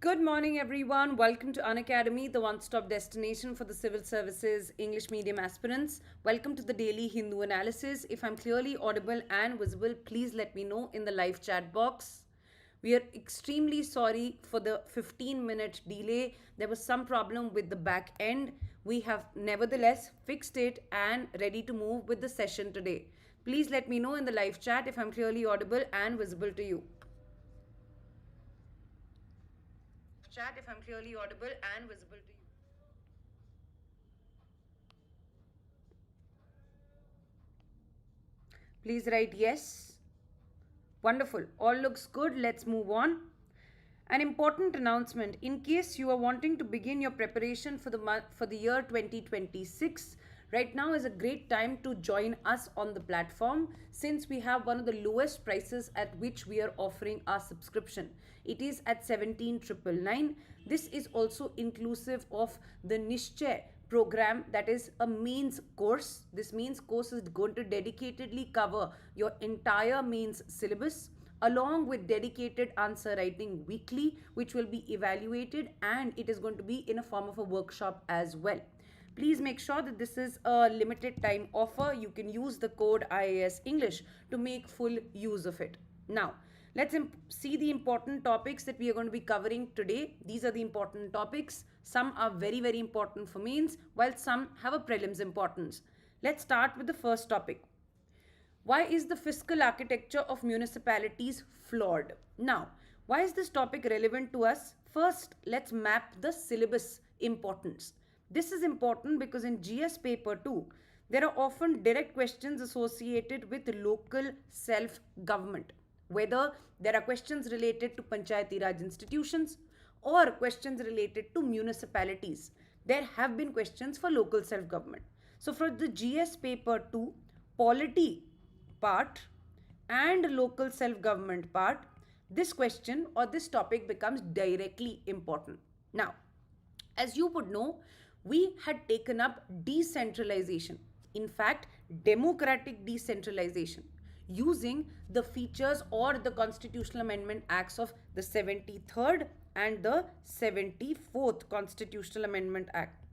Good morning, everyone. Welcome to Unacademy, the one-stop destination for the civil services English medium aspirants. Welcome to the daily Hindu analysis. If I'm clearly audible and visible, please let me know in the live chat box. We are extremely sorry for the 15-minute delay. There was some problem with the back end. We have nevertheless fixed it and ready to move with the session today. Please let me know in the live chat if I'm clearly audible and visible to you. Chat if I'm clearly audible and visible to you. Please write yes. Wonderful. All looks good. Let's move on. An important announcement. In case you are wanting to begin your preparation for the year 2026, right now is a great time to join us on the platform since we have one of the lowest prices at which we are offering our subscription. It is at 17,999. This is also inclusive of the Nishchay program, that is a mains course. This mains course is going to dedicatedly cover your entire mains syllabus along with dedicated answer writing weekly, which will be evaluated, and it is going to be in a form of a workshop as well. Please make sure that this is a limited time offer. You can use the code IAS English to make full use of it. Now, let's see the important topics that we are going to be covering today. These are the important topics. Some are very, very important for mains, while some have a prelims importance. Let's start with the first topic. Why is the fiscal architecture of municipalities flawed? Now, why is this topic relevant to us? First, let's map the syllabus importance. This is important because in GS paper 2, there are often direct questions associated with local self-government. Whether there are questions related to Panchayati Raj institutions or questions related to municipalities, there have been questions for local self-government. So for the GS paper 2, polity part and local self-government part, this question or this topic becomes directly important. Now, as you would know, we had taken up decentralization, in fact, democratic decentralization, using the features or the Constitutional Amendment Acts of the 73rd and the 74th Constitutional Amendment Act.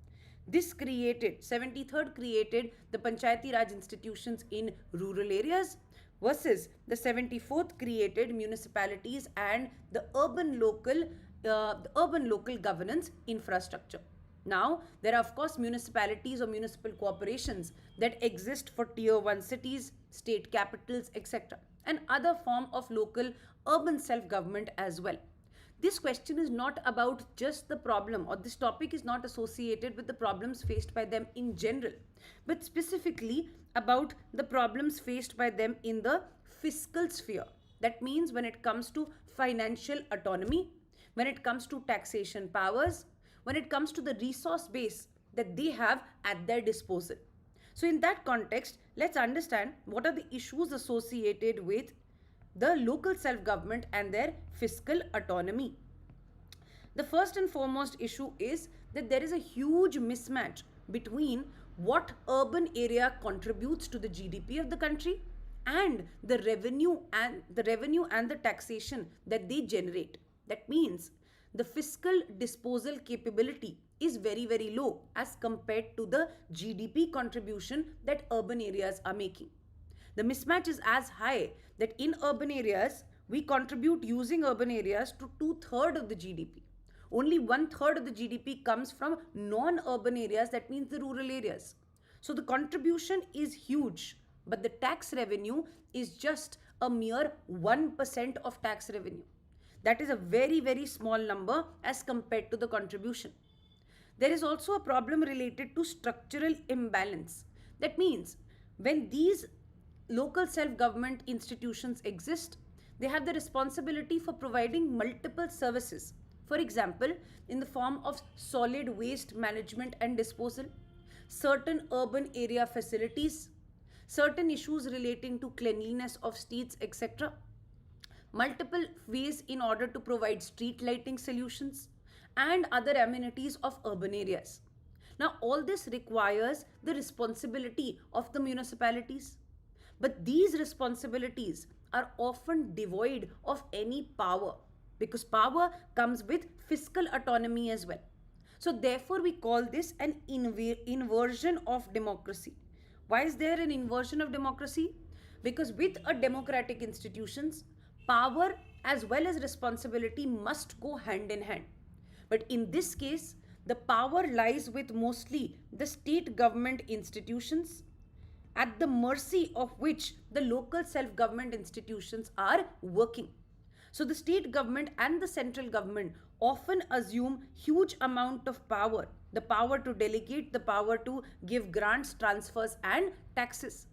This 73rd created the Panchayati Raj institutions in rural areas versus the 74th created municipalities and the urban local governance infrastructure. Now, there are of course municipalities or municipal corporations that exist for tier 1 cities, state capitals, etc. and other form of local urban self-government as well. This question is not about just the problem, or this topic is not associated with the problems faced by them in general, but specifically about the problems faced by them in the fiscal sphere. That means when it comes to financial autonomy, when it comes to taxation powers, when it comes to the resource base that they have at their disposal. So in that context, let's understand what are the issues associated with the local self-government and their fiscal autonomy. The first and foremost issue is that there is a huge mismatch between what urban area contributes to the GDP of the country and the revenue and the taxation that they generate. That means the fiscal disposal capability is very, very low as compared to the GDP contribution that urban areas are making. The mismatch is as high that in urban areas, we contribute using urban areas to 2/3 of the GDP. Only 1/3 of the GDP comes from non-urban areas, that means the rural areas. So the contribution is huge, but the tax revenue is just a mere 1% of tax revenue. That is a very, very small number as compared to the contribution. There is also a problem related to structural imbalance. That means when these local self-government institutions exist, they have the responsibility for providing multiple services. For example, in the form of solid waste management and disposal, certain urban area facilities, certain issues relating to cleanliness of streets, etc. Multiple ways in order to provide street lighting solutions and other amenities of urban areas. Now, all this requires the responsibility of the municipalities. But these responsibilities are often devoid of any power because power comes with fiscal autonomy as well. So therefore we call this an inversion of democracy. Why is there an inversion of democracy? Because with a democratic institutions, power as well as responsibility must go hand in hand. But in this case, the power lies with mostly the state government institutions, at the mercy of which the local self-government institutions are working. So the state government and the central government often assume huge amount of power, the power to delegate, the power to give grants, transfers and taxes.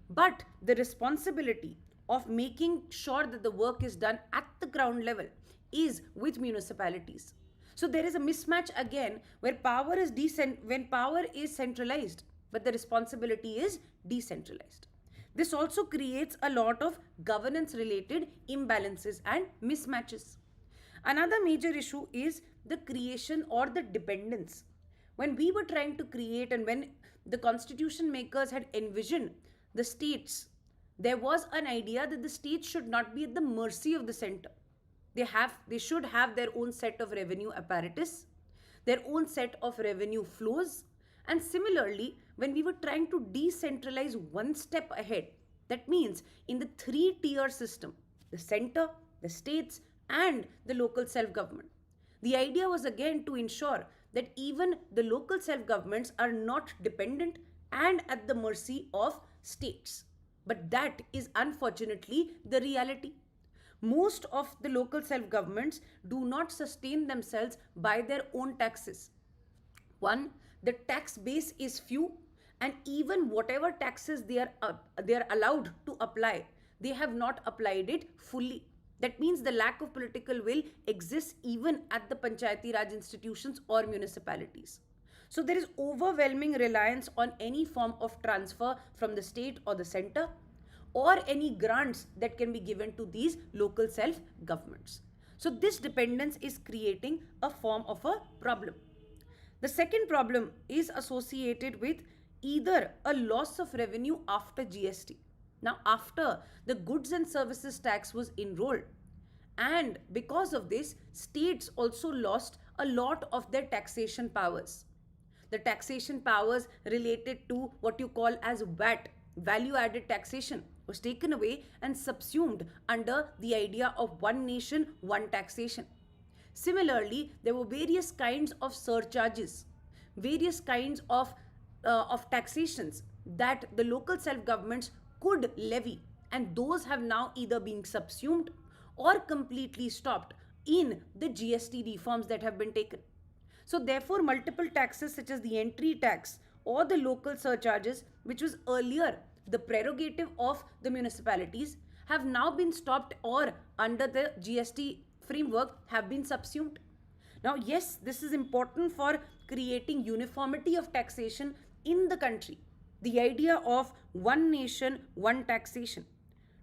But the responsibility of making sure that the work is done at the ground level is with municipalities. So there is a mismatch again where when power is centralized, but the responsibility is decentralized. This also creates a lot of governance related imbalances and mismatches. Another major issue is the creation or the dependence. When we were trying to create and when the constitution makers had envisioned the states, there was an idea that the states should not be at the mercy of the center. They should have their own set of revenue apparatus, their own set of revenue flows. And similarly, when we were trying to decentralize one step ahead, that means in the three-tier system, the center, the states, and the local self-government, the idea was again to ensure that even the local self-governments are not dependent and at the mercy of states. But that is unfortunately the reality. Most of the local self-governments do not sustain themselves by their own taxes. One, the tax base is few, and even whatever taxes they are allowed to apply, they have not applied it fully. That means the lack of political will exists even at the Panchayati Raj institutions or municipalities. So there is overwhelming reliance on any form of transfer from the state or the center, or any grants that can be given to these local self-governments. So this dependence is creating a form of a problem. The second problem is associated with either a loss of revenue after GST. Now, after the goods and services tax was enrolled, and because of this, states also lost a lot of their taxation powers. The taxation powers related to what you call as VAT, value added taxation, was taken away and subsumed under the idea of one nation, one taxation. Similarly, there were various kinds of surcharges, various kinds of taxations that the local self-governments could levy, and those have now either been subsumed or completely stopped in the GST reforms that have been taken. So therefore, multiple taxes such as the entry tax or the local surcharges, which was earlier the prerogative of the municipalities, have now been stopped or under the GST framework have been subsumed. Now, yes, this is important for creating uniformity of taxation in the country. The idea of one nation, one taxation,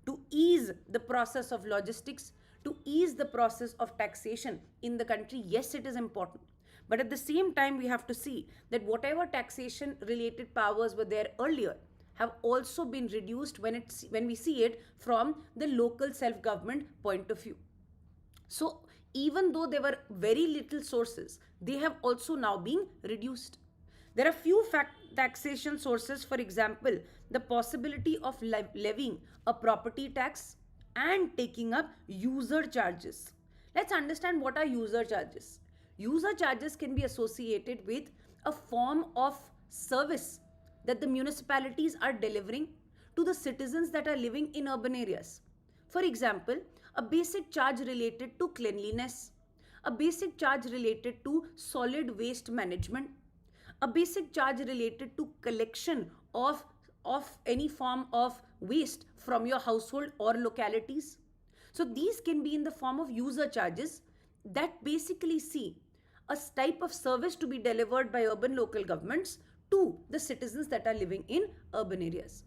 to ease the process of logistics, to ease the process of taxation in the country, yes, it is important. But at the same time, we have to see that whatever taxation related powers were there earlier have also been reduced when we see it from the local self-government point of view. So even though there were very little sources, they have also now been reduced. There are few taxation sources, for example, the possibility of levying a property tax and taking up user charges. Let's understand what are user charges. User charges can be associated with a form of service that the municipalities are delivering to the citizens that are living in urban areas. For example, a basic charge related to cleanliness, a basic charge related to solid waste management, a basic charge related to collection of any form of waste from your household or localities. So these can be in the form of user charges that basically see a type of service to be delivered by urban local governments to the citizens that are living in urban areas.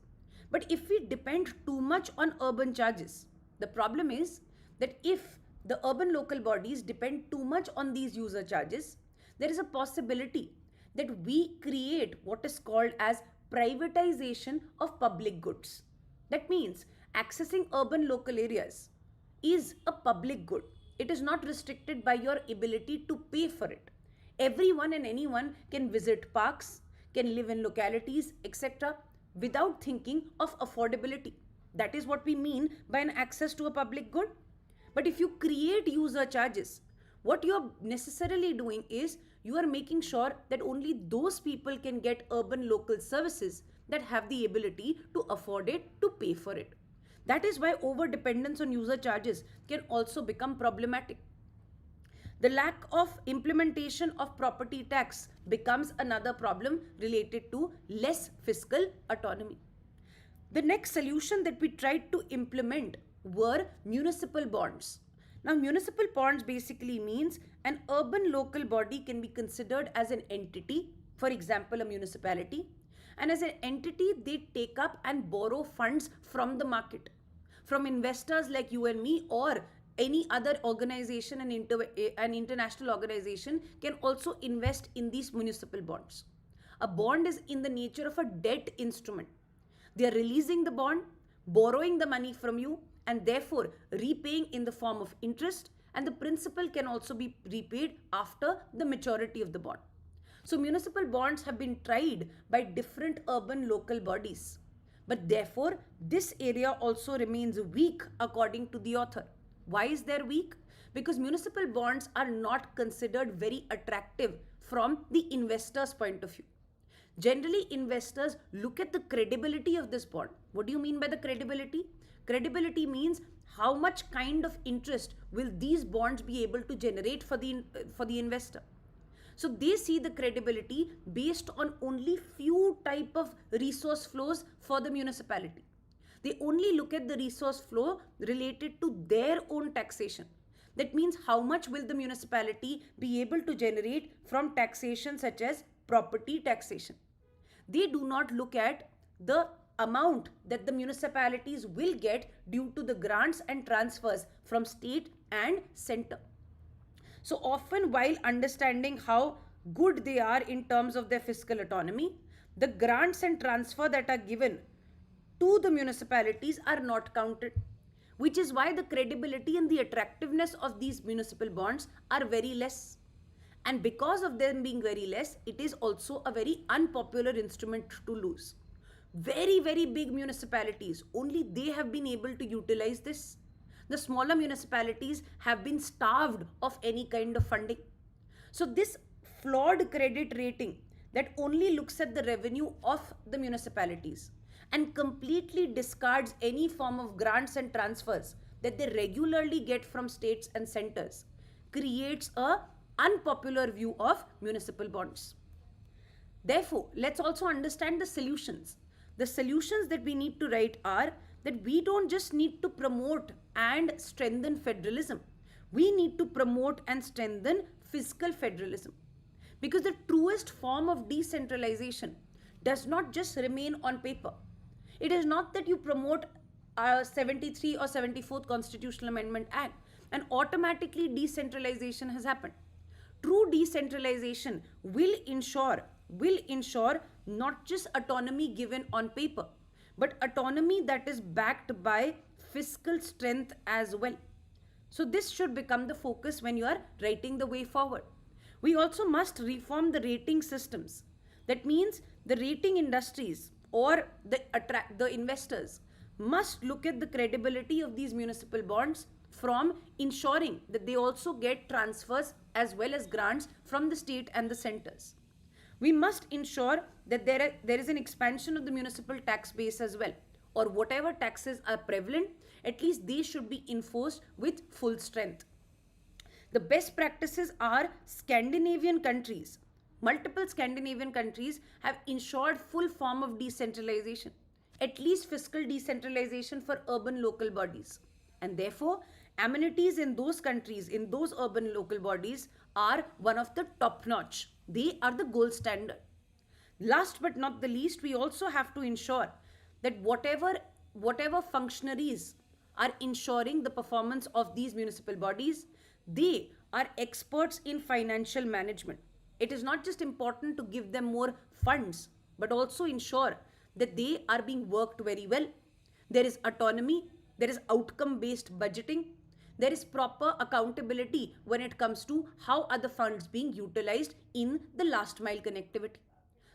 But if we depend too much on urban charges, the problem is that if the urban local bodies depend too much on these user charges, there is a possibility that we create what is called as privatization of public goods. That means accessing urban local areas is a public good. It is not restricted by your ability to pay for it. Everyone and anyone can visit parks, can live in localities, etc., without thinking of affordability. That is what we mean by an access to a public good. But if you create user charges, what you're necessarily doing is you are making sure that only those people can get urban local services that have the ability to afford it, to pay for it. That is why over dependence on user charges can also become problematic. The lack of implementation of property tax becomes another problem related to less fiscal autonomy. The next solution that we tried to implement were municipal bonds. Now, municipal bonds basically means an urban local body can be considered as an entity, for example, a municipality, and as an entity, they take up and borrow funds from the market, from investors like you and me, or any other organization and an international organization can also invest in these municipal bonds. A bond is in the nature of a debt instrument. They are releasing the bond, borrowing the money from you, and therefore repaying in the form of interest, and the principal can also be repaid after the maturity of the bond. So municipal bonds have been tried by different urban local bodies, but therefore this area also remains weak according to the author. Why is there weak? Because municipal bonds are not considered very attractive from the investor's point of view. Generally, investors look at the credibility of this bond. What do you mean by the credibility? Credibility means how much kind of interest will these bonds be able to generate for the investor. So they see the credibility based on only few type of resource flows for the municipality. They only look at the resource flow related to their own taxation. That means how much will the municipality be able to generate from taxation such as property taxation. They do not look at the amount that the municipalities will get due to the grants and transfers from state and center. So often, while understanding how good they are in terms of their fiscal autonomy, the grants and transfer that are given to the municipalities are not counted, which is why the credibility and the attractiveness of these municipal bonds are very less. And because of them being very less, it is also a very unpopular instrument to lose. Very, very big municipalities, only they have been able to utilize this. The smaller municipalities have been starved of any kind of funding. So this flawed credit rating that only looks at the revenue of the municipalities and completely discards any form of grants and transfers that they regularly get from states and centers creates a unpopular view of municipal bonds. Therefore, let's also understand the solutions. The solutions that we need to write are that we don't just need to promote and strengthen federalism. We need to promote and strengthen fiscal federalism. Because the truest form of decentralization does not just remain on paper. It is not that you promote a 73 or 74th Constitutional Amendment Act and automatically decentralization has happened. True decentralization will ensure not just autonomy given on paper, but autonomy that is backed by fiscal strength as well. So this should become the focus when you are writing the way forward. We also must reform the rating systems. That means the rating industries or the investors must look at the credibility of these municipal bonds from ensuring that they also get transfers as well as grants from the state and the centers. We must ensure that there is an expansion of the municipal tax base as well, or whatever taxes are prevalent, at least they should be enforced with full strength. The best practices are Scandinavian countries. Multiple Scandinavian countries have ensured full form of decentralization, at least fiscal decentralization for urban local bodies. And therefore, amenities in those countries, in those urban local bodies, are one of the top notch. They are the gold standard. Last but not the least, we also have to ensure that whatever functionaries are ensuring the performance of these municipal bodies, they are experts in financial management. It is not just important to give them more funds, but also ensure that they are being worked very well. There is autonomy, there is outcome-based budgeting, There is proper accountability when it comes to how are the funds being utilized in the last mile connectivity.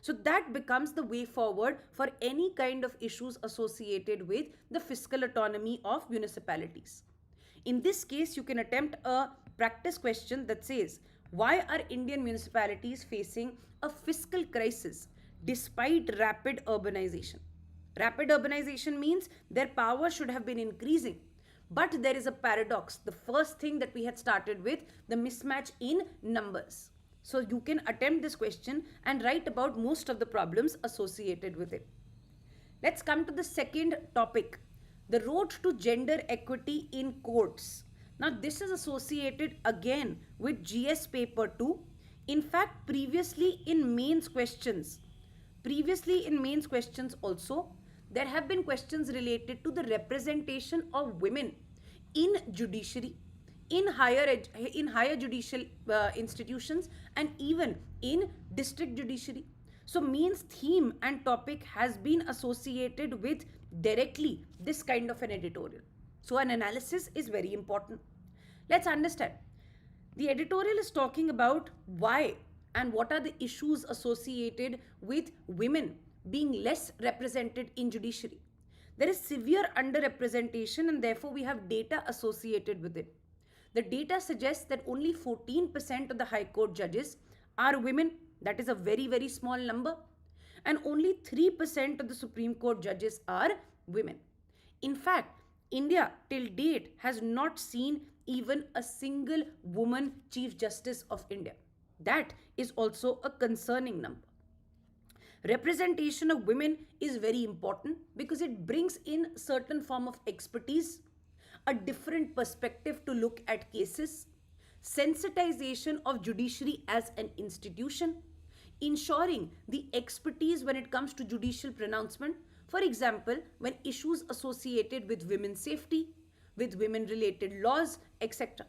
So that becomes the way forward for any kind of issues associated with the fiscal autonomy of municipalities. In this case, you can attempt a practice question that says, why are Indian municipalities facing a fiscal crisis despite rapid urbanization? Rapid urbanization means their power should have been increasing. But there is a paradox. The first thing that we had started with, the mismatch in numbers. So you can attempt this question and write about most of the problems associated with it. Let's come to the second topic, the road to gender equity in courts. Now this is associated again with GS paper 2. In fact, previously in mains questions also, there have been questions related to the representation of women in judiciary, in higher judicial institutions, and even in district judiciary. So means theme and topic has been associated with directly this kind of an editorial. So an analysis is very important. Let's understand. The editorial is talking about why and what are the issues associated with women being less represented in judiciary. There is severe underrepresentation and therefore we have data associated with it. The data suggests that only 14% of the High Court judges are women. That is a very, very small number. And only 3% of the Supreme Court judges are women. In fact, India till date has not seen even a single woman Chief Justice of India. That is also a concerning number. Representation of women is very important because it brings in certain form of expertise, a different perspective to look at cases, sensitization of judiciary as an institution, ensuring the expertise when it comes to judicial pronouncement. For example, when issues associated with women's safety, with women related laws, etc.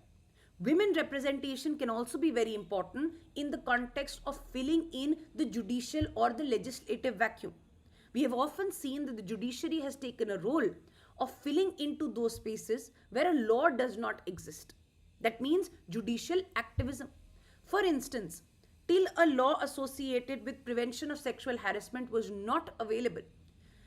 Women representation can also be very important in the context of filling in the judicial or the legislative vacuum. We have often seen that the judiciary has taken a role of filling into those spaces where a law does not exist. That means judicial activism. For instance, till a law associated with prevention of sexual harassment was not available,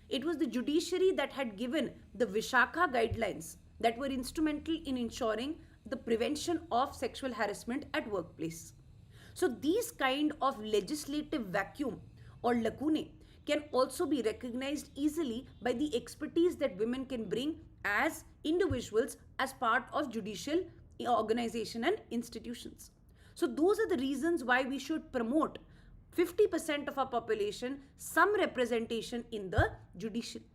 it was the judiciary that had given the Vishakha guidelines that were instrumental in ensuring the prevention of sexual harassment at workplace. So these kind of legislative vacuum or lacunae can also be recognized easily by the expertise that women can bring as individuals as part of judicial organization and institutions. So those are the reasons why we should promote 50% of our population some representation in the judiciary.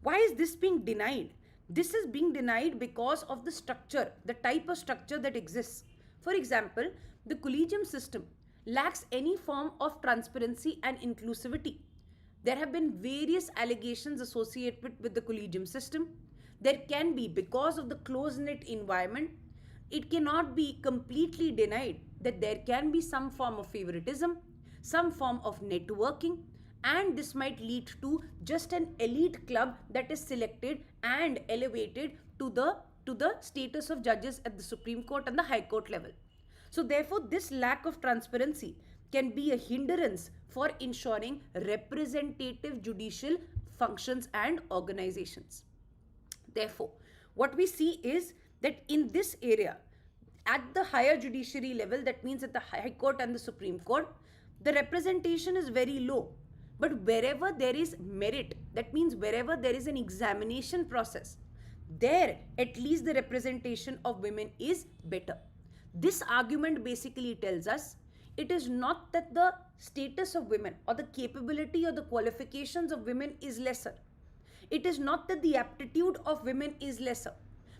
Why is this being denied? This is being denied because of the structure, the type of structure that exists. For example, the collegium system lacks any form of transparency and inclusivity. There have been various allegations associated with the collegium system. There can be, because of the close-knit environment, it cannot be completely denied that there can be some form of favoritism, some form of networking, and this might lead to just an elite club that is selected and elevated to the status of judges at the Supreme Court and the High Court level. So therefore, this lack of transparency can be a hindrance for ensuring representative judicial functions and organizations. Therefore, what we see is that in this area, at the higher judiciary level, that means at the High Court and the Supreme Court, the representation is very low. But wherever there is merit, that means wherever there is an examination process, there at least the representation of women is better. This argument basically tells us it is not that the status of women or the capability or the qualifications of women is lesser. It is not that the aptitude of women is lesser,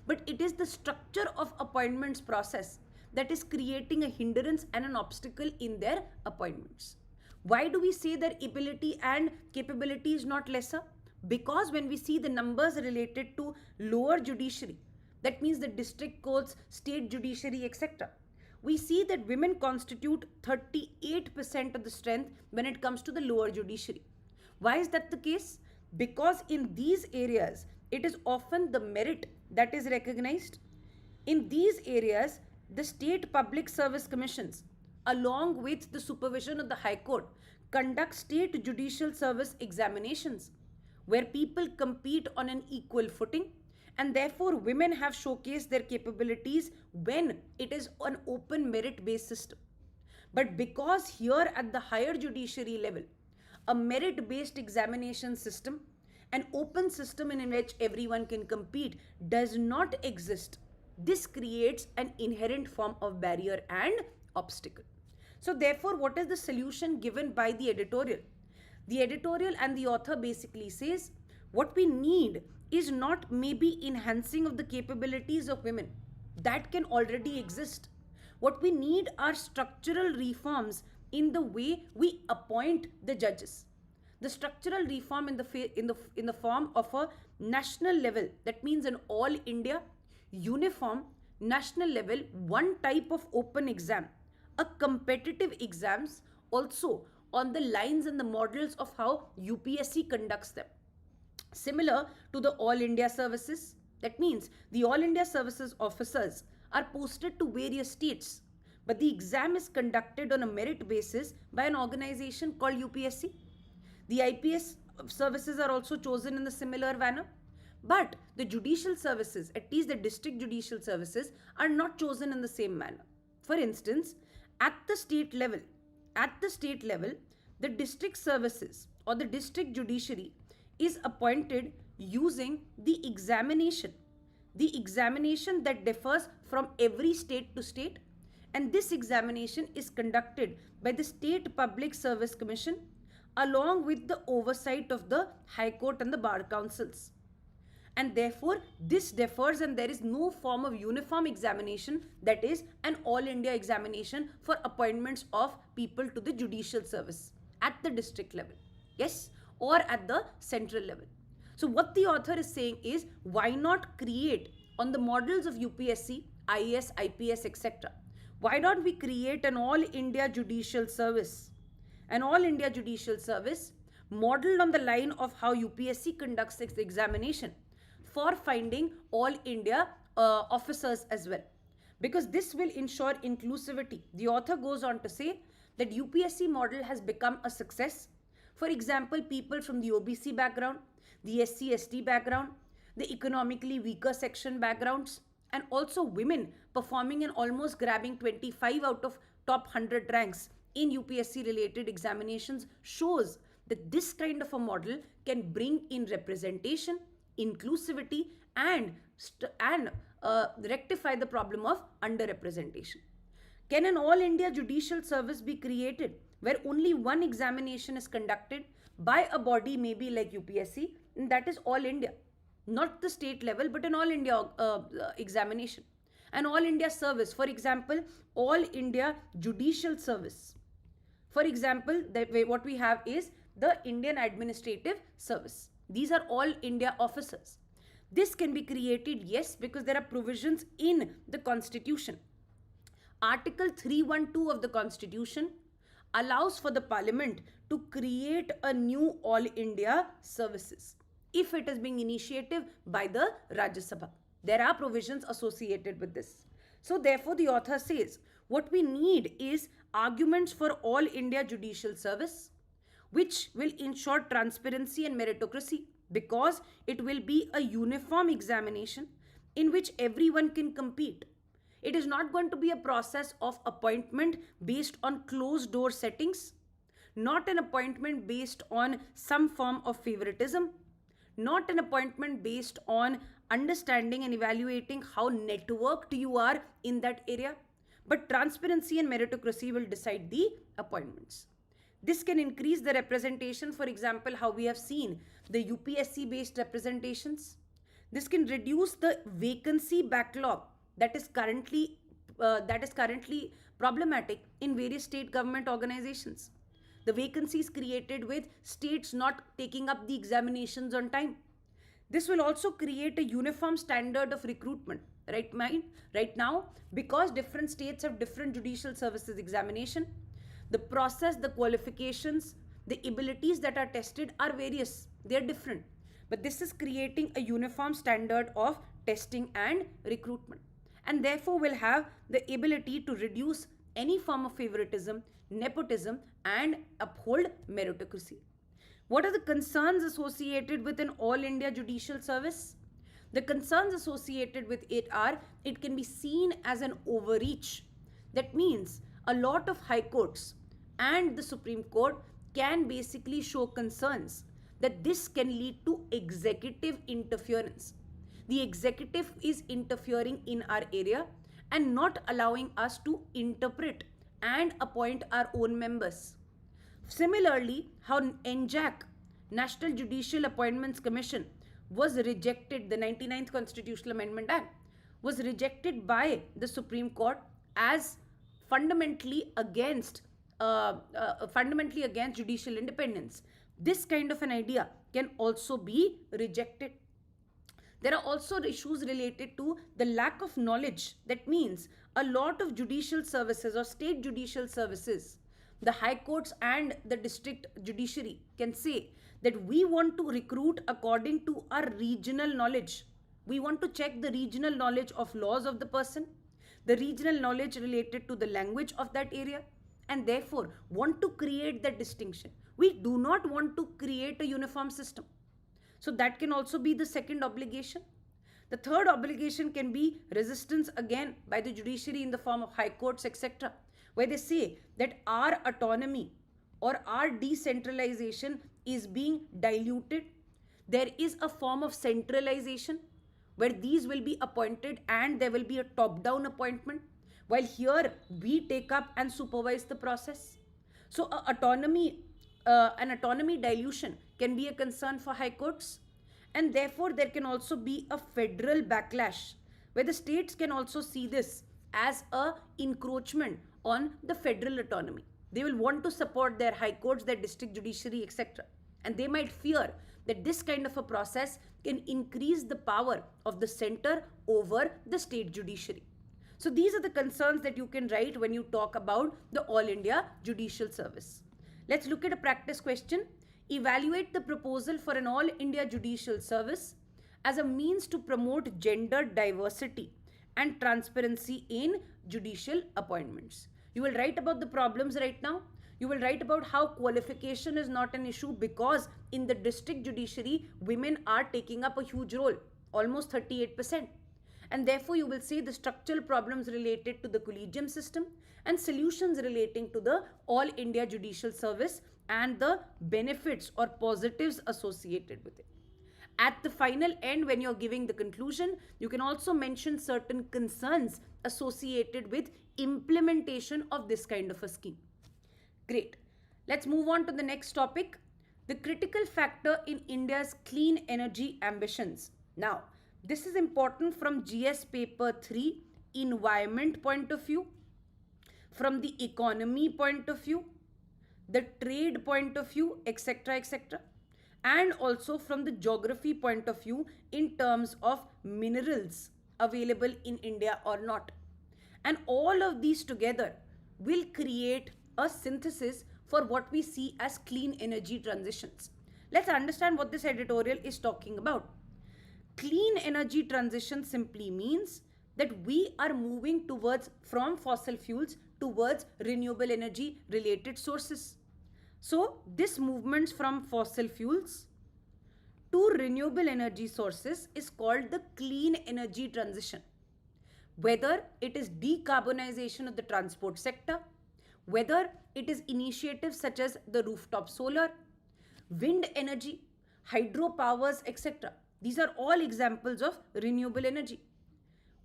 but it is the structure of appointments process that is creating a hindrance and an obstacle in their appointments. Why do we say that ability and capability is not lesser? Because when we see the numbers related to lower judiciary, that means the district courts, state judiciary, etc., we see that women constitute 38% of the strength when it comes to the lower judiciary. Why is that the case? Because in these areas, it is often the merit that is recognized. In these areas, the state public service commissions, along with the supervision of the High Court, conduct state judicial service examinations where people compete on an equal footing, and therefore women have showcased their capabilities when it is an open merit based system. But because here at the higher judiciary level, a merit based examination system, an open system in which everyone can compete, does not exist, this creates an inherent form of barrier and obstacle. So, therefore, what is the solution given by the editorial? The editorial and the author basically says what we need is not maybe enhancing of the capabilities of women, that can already exist. What we need are structural reforms in the way we appoint the judges. The structural reform in the form of a national level, that means an all India uniform national level one type of open exam, a competitive exams also on the lines and the models of how UPSC conducts them, similar to the all India services. That means the all India services officers are posted to various states, but the exam is conducted on a merit basis by an organization called UPSC. The IPS services are also chosen in the similar manner, but the judicial services, at least the district judicial services, are not chosen in the same manner. For instance, at the state level, the district services or the district judiciary is appointed using the examination that differs from every state to state, and this examination is conducted by the State Public Service Commission along with the oversight of the High Court and the Bar Councils. And therefore, this differs and there is no form of uniform examination, that is an all India examination for appointments of people to the judicial service at the district level, yes, or at the central level. So what the author is saying is, why not create on the models of UPSC, IAS, IPS, etc. Why don't we create an all India judicial service? An all India judicial service modeled on the line of how UPSC conducts its examination for finding all India officers as well. Because this will ensure inclusivity. The author goes on to say that UPSC model has become a success. For example, people from the OBC background, the SC/ST background, the economically weaker section backgrounds, and also women performing and almost grabbing 25 out of top 100 ranks in UPSC related examinations shows that this kind of a model can bring in representation, inclusivity, and rectify the problem of underrepresentation. Can an all India judicial service be created where only one examination is conducted by a body maybe like UPSC, and that is all India, not the state level but an all India examination, an all India service, for example all India judicial service. For example, what we have is the Indian Administrative Service. These are all India officers. This can be created, yes, because there are provisions in the Constitution. Article 312 of the Constitution allows for the Parliament to create a new all India services if it is being initiated by the Rajya Sabha. There are provisions associated with this. So therefore the author says what we need is arguments for all India judicial service, which will ensure transparency and meritocracy, because it will be a uniform examination in which everyone can compete. It is not going to be a process of appointment based on closed door settings, not an appointment based on some form of favoritism, not an appointment based on understanding and evaluating how networked you are in that area, but transparency and meritocracy will decide the appointments. This can increase the representation, for example, how we have seen the UPSC based representations. This can reduce the vacancy backlog that is currently problematic in various state government organizations. The vacancies created with states not taking up the examinations on time. This will also create a uniform standard of recruitment. Right now, because different states have different judicial services examination, the process, the qualifications, the abilities that are tested are various. They are different. But this is creating a uniform standard of testing and recruitment. and therefore will have the ability to reduce any form of favoritism, nepotism, and uphold meritocracy. What are the concerns associated with an all India judicial service? The concerns associated with it are it can be seen as an overreach. That means a lot of high courts and the Supreme Court can basically show concerns that this can lead to executive interference. The executive is interfering in our area and not allowing us to interpret and appoint our own members. Similarly, how NJAC, National Judicial Appointments Commission, was rejected, the 99th Constitutional Amendment Act, was rejected by the Supreme Court as fundamentally against judicial independence. This kind of an idea can also be rejected. There are also issues related to the lack of knowledge. That means a lot of judicial services or state judicial services, the high courts and the district judiciary can say that we want to recruit according to our regional knowledge. We want to check the regional knowledge of laws of the person, the regional knowledge related to the language of that area, and therefore want to create that distinction. We do not want to create a uniform system. So that can also be the second obligation. The third obligation can be resistance again by the judiciary in the form of high courts, etc., where they say that our autonomy or our decentralization is being diluted. There is a form of centralization where these will be appointed and there will be a top-down appointment, while here we take up and supervise the process. So an autonomy dilution can be a concern for high courts, and therefore there can also be a federal backlash where the states can also see this as a encroachment on the federal autonomy. They will want to support their high courts, their district judiciary, etc. And they might fear that this kind of a process can increase the power of the center over the state judiciary. So these are the concerns that you can write when you talk about the All India Judicial Service. Let's look at a practice question. Evaluate the proposal for an All India Judicial Service as a means to promote gender diversity and transparency in judicial appointments. You will write about the problems right now. You will write about how qualification is not an issue because in the district judiciary, women are taking up a huge role, almost 38%. And therefore, you will see the structural problems related to the collegium system and solutions relating to the All India Judicial Service and the benefits or positives associated with it. At the final end, when you're giving the conclusion, you can also mention certain concerns associated with implementation of this kind of a scheme. Great. Let's move on to the next topic. The critical factor in India's clean energy ambitions. Now, this is important from GS paper 3, environment point of view, from the economy point of view, the trade point of view, etc., etc., and also from the geography point of view in terms of minerals available in India or not. And all of these together will create a synthesis for what we see as clean energy transitions. Let's understand what this editorial is talking about. Clean energy transition simply means that we are moving from fossil fuels towards renewable energy related sources. So this movement from fossil fuels to renewable energy sources is called the clean energy transition. Whether it is decarbonization of the transport sector, whether it is initiatives such as the rooftop solar, wind energy, hydropowers, etc. These are all examples of renewable energy.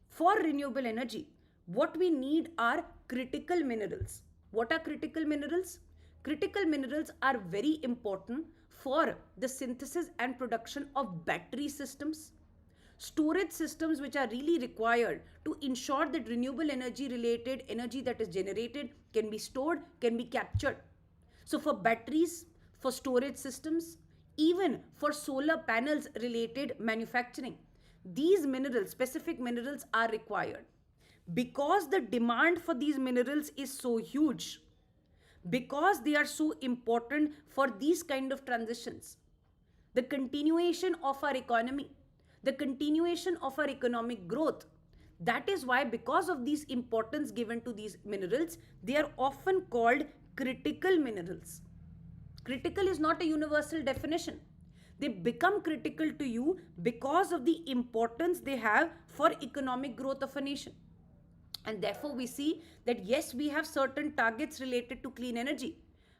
For renewable energy, what we need are critical minerals. What are critical minerals? Critical minerals are very important for the synthesis and production of battery systems, storage systems which are really required to ensure that renewable energy related energy that is generated can be stored, can be captured. So for batteries, for storage systems, even for solar panels related manufacturing, these minerals, specific minerals are required. Because the demand for these minerals is so huge, because they are so important for these kind of transitions, the continuation of our economy, the continuation of our economic growth, That is why, because of these importance given to these minerals, they are often called critical minerals. Critical is not a universal definition. They become critical to you because of the importance they have for economic growth of a nation. And therefore, we see that yes, we have certain targets related to clean energy.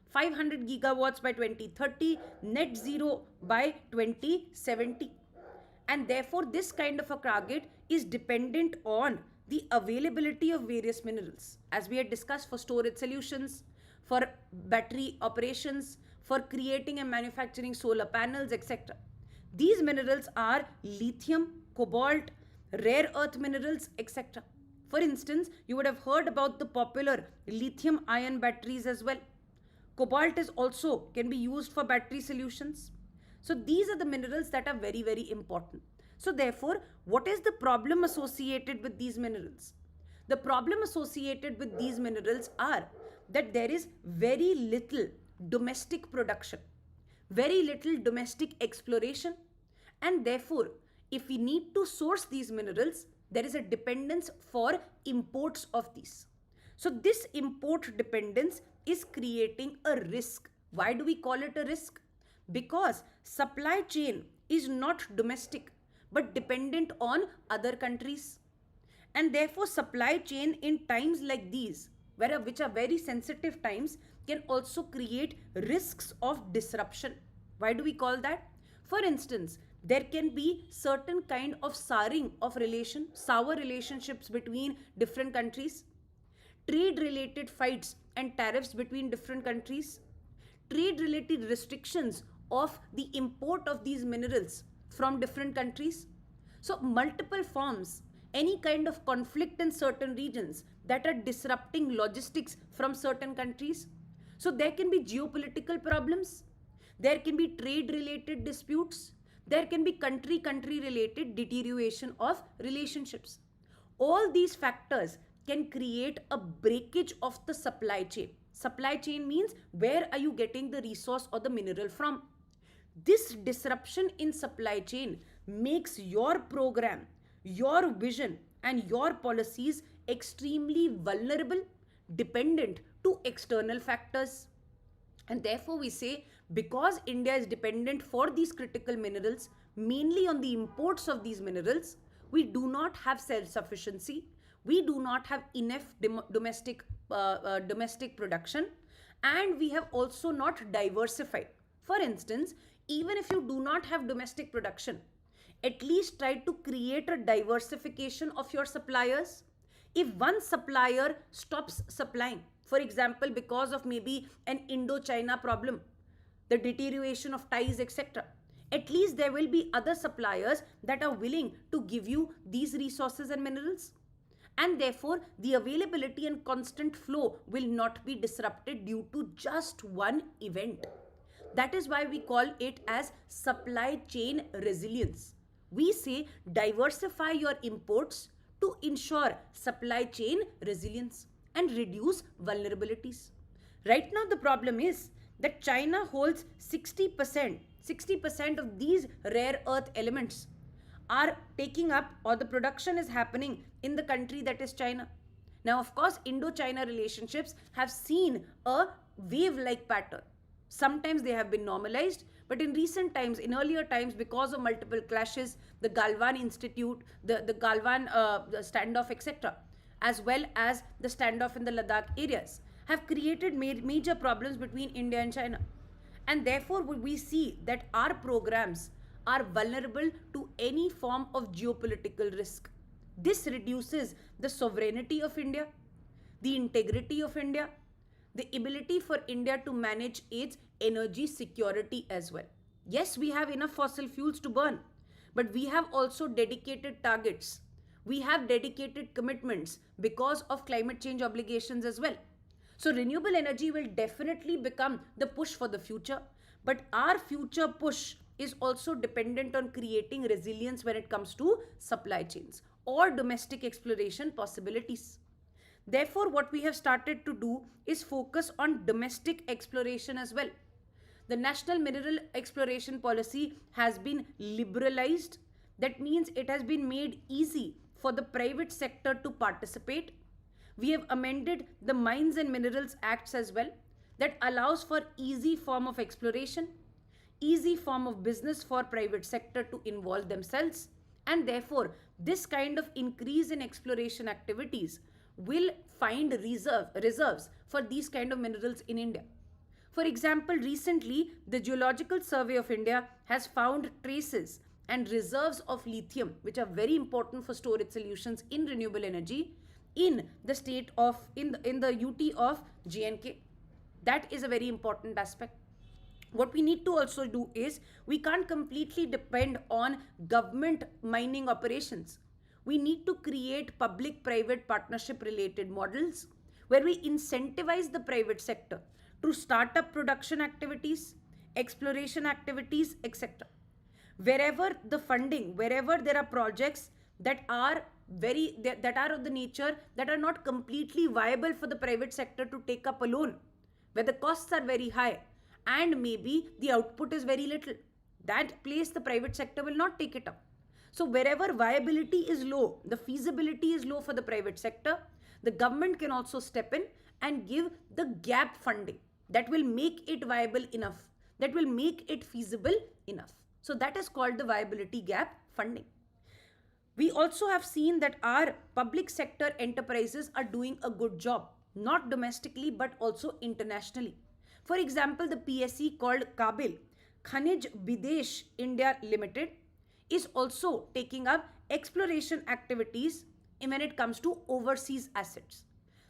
500 gigawatts by 2030, net zero by 2070. And therefore, this kind of a target is dependent on the availability of various minerals, as we had discussed, for storage solutions, for battery operations, for creating and manufacturing solar panels, etc. These minerals are lithium, cobalt, rare earth minerals, etc. For instance, you would have heard about the popular lithium ion batteries as well. Cobalt is also can be used for battery solutions. So these are the minerals that are very, very important. So therefore, what is the problem associated with these minerals? The problem associated with these minerals are that there is very little domestic production, very little domestic exploration, and therefore, if we need to source these minerals, there is a dependence for imports of these. So this import dependence is creating a risk. Why do we call it a risk? Because supply chain is not domestic but dependent on other countries. And therefore, supply chain in times like these, which are very sensitive times, can also create risks of disruption. Why do we call that? For instance, there can be certain kind of souring of sour relationships between different countries, trade related fights and tariffs between different countries, trade related restrictions of the import of these minerals from different countries. So multiple forms, any kind of conflict in certain regions that are disrupting logistics from certain countries. So there can be geopolitical problems, there can be trade related disputes, there can be country related deterioration of relationships. All these factors can create a breakage of the supply chain. Supply chain means where are you getting the resource or the mineral from? This disruption in supply chain makes your program, your vision, and your policies extremely vulnerable, dependent to external factors. And therefore, we say, because India is dependent for these critical minerals, mainly on the imports of these minerals, we do not have self-sufficiency, we do not have enough domestic production, and we have also not diversified. For instance, even if you do not have domestic production, at least try to create a diversification of your suppliers. If one supplier stops supplying, for example, because of maybe an Indo-China problem, the deterioration of ties, etc., at least there will be other suppliers that are willing to give you these resources and minerals. And therefore, the availability and constant flow will not be disrupted due to just one event. That is why we call it as supply chain resilience. We say diversify your imports to ensure supply chain resilience and reduce vulnerabilities. Right now, the problem is that China holds 60% of these rare earth elements are taking up, or the production is happening in the country that is China. Now, of course, Indo-China relationships have seen a wave-like pattern. Sometimes they have been normalized, but in recent times, in earlier times, because of multiple clashes, the Galwan Institute, the Galwan the standoff, etc., as well as the standoff in the Ladakh areas, have created major problems between India and China. And therefore, we see that our programs are vulnerable to any form of geopolitical risk. This reduces the sovereignty of India, the integrity of India, the ability for India to manage its energy security as well. Yes, we have enough fossil fuels to burn, but we have also dedicated targets. We have dedicated commitments because of climate change obligations as well. So renewable energy will definitely become the push for the future, but our future push is also dependent on creating resilience when it comes to supply chains or domestic exploration possibilities. Therefore, what we have started to do is focus on domestic exploration as well. The National Mineral Exploration Policy has been liberalized. That means it has been made easy for the private sector to participate. We have amended the Mines and Minerals Acts as well, that allows for easy form of exploration, easy form of business for private sector to involve themselves, and therefore this kind of increase in exploration activities will find reserves for these kind of minerals in India. For example, recently the Geological Survey of India has found traces and reserves of lithium, which are very important for storage solutions in renewable energy, in the state of in the UT of J&K. That is a very important aspect. What we need to also do is, we can't completely depend on government mining operations. We need to create public-private partnership related models where we incentivize the private sector to start up production activities, exploration activities, etc. Wherever the funding, wherever there are projects that are that are of the nature that are not completely viable for the private sector to take up alone, where the costs are very high and maybe the output is very little, that place the private sector will not take it up. So wherever viability is low, the feasibility is low for the private sector, the government can also step in and give the gap funding that will make it viable enough, that will make it feasible enough. So that is called the viability gap funding. We also have seen that our public sector enterprises are doing a good job, not domestically but also internationally. For example, the PSE called Kabil, Khanij Bidesh India Limited, is also taking up exploration activities when it comes to overseas assets.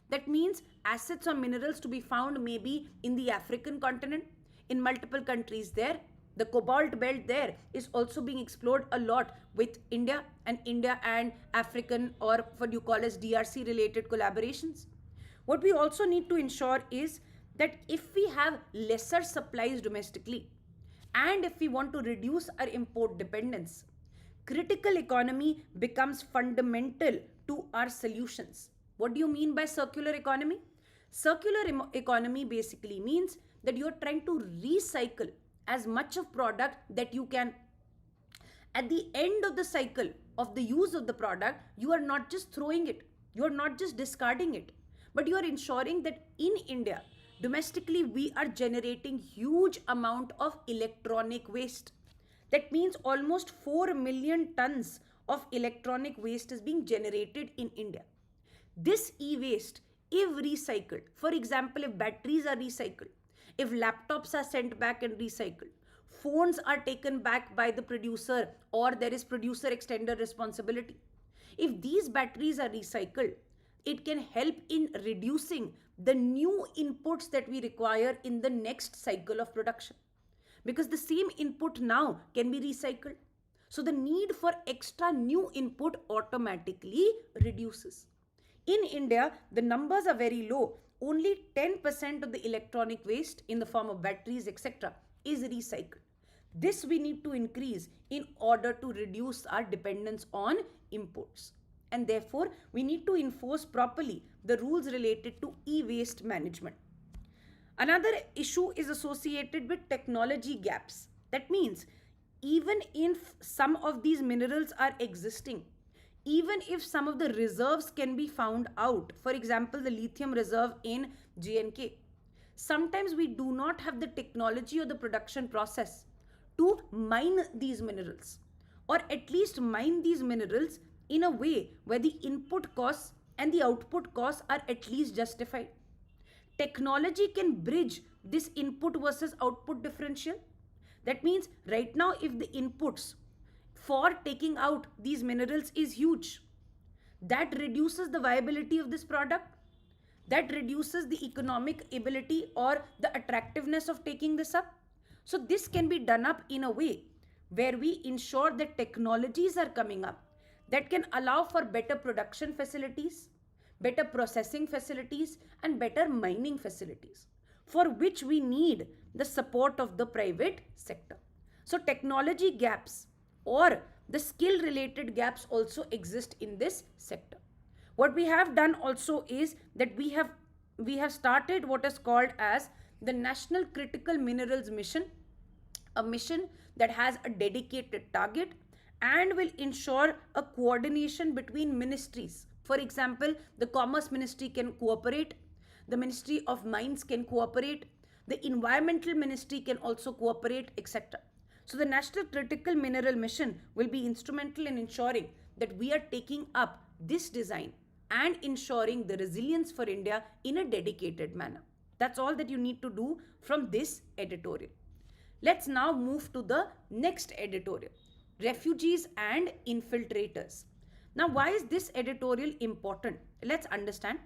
That means assets or minerals to be found maybe in the African continent, in multiple countries there. The cobalt belt there is also being explored a lot with India and African, or what you call as DRC related collaborations. What we also need to ensure is that if we have lesser supplies domestically and if we want to reduce our import dependence, critical economy becomes fundamental to our solutions. What do you mean by circular economy? Circular economy basically means that you are trying to recycle as much of product that you can. At the end of the cycle of the use of the product, you are not just throwing it, you are not just discarding it, but you are ensuring that in India, domestically, we are generating huge amount of electronic waste. That means almost 4 million tons of electronic waste is being generated in India. This e-waste, if recycled, for example, if batteries are recycled, if laptops are sent back and recycled, phones are taken back by the producer or there is producer extended responsibility. If these batteries are recycled, it can help in reducing the new inputs that we require in the next cycle of production. Because the same input now can be recycled. So the need for extra new input automatically reduces. In India, the numbers are very low. Only 10% of the electronic waste in the form of batteries, etc., is recycled. This we need to increase in order to reduce our dependence on imports. And therefore, we need to enforce properly the rules related to e-waste management. Another issue is associated with technology gaps. That means even if some of these minerals are existing, even if some of the reserves can be found out, for example, the lithium reserve in J&K, sometimes we do not have the technology or the production process to mine these minerals, or at least mine these minerals in a way where the input costs and the output costs are at least justified. Technology can bridge this input versus output differential. That means right now, if the inputs for taking out these minerals is huge, that reduces the viability of this product, that reduces the economic ability or the attractiveness of taking this up. So this can be done up in a way where we ensure that technologies are coming up that can allow for better production facilities, better processing facilities, and better mining facilities, for which we need the support of the private sector. So technology gaps or the skill related gaps also exist in this sector. What we have done also is that we have started what is called as the National Critical Minerals Mission, a mission that has a dedicated target and will ensure a coordination between ministries. For example, the Commerce Ministry can cooperate, the Ministry of Mines can cooperate, the Environmental Ministry can also cooperate, etc. So the National Critical Mineral Mission will be instrumental in ensuring that we are taking up this design and ensuring the resilience for India in a dedicated manner. That's all that you need to do from this editorial. Let's now move to the next editorial, refugees and infiltrators. Now, why is this editorial important? Let's understand.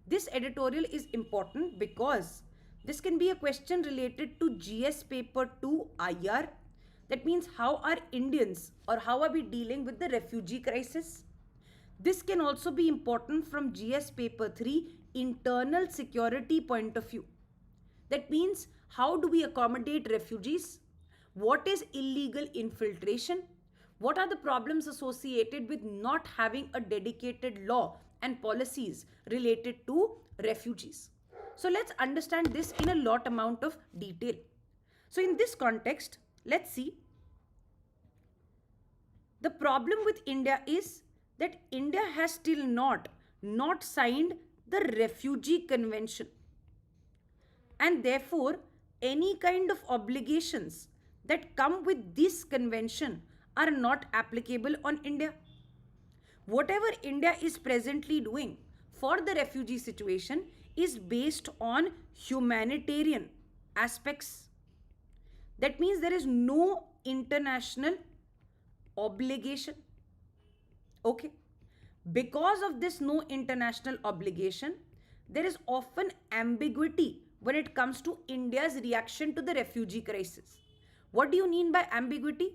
This editorial is important because this can be a question related to GS paper 2 IR. That means how are Indians or how are we dealing with the refugee crisis? This can also be important from GS paper 3 internal security point of view. That means how do we accommodate refugees? What is illegal infiltration? What are the problems associated with not having a dedicated law and policies related to refugees? So let's understand this in a lot amount of detail. So in this context, let's see. The problem with India is that India has still not signed the Refugee Convention. And therefore, any kind of obligations that come with this convention are not applicable on India. Whatever India is presently doing for the refugee situation is based on humanitarian aspects. That means there is no international obligation. Okay. Because of this no international obligation, there is often ambiguity when it comes to India's reaction to the refugee crisis. What do you mean by ambiguity?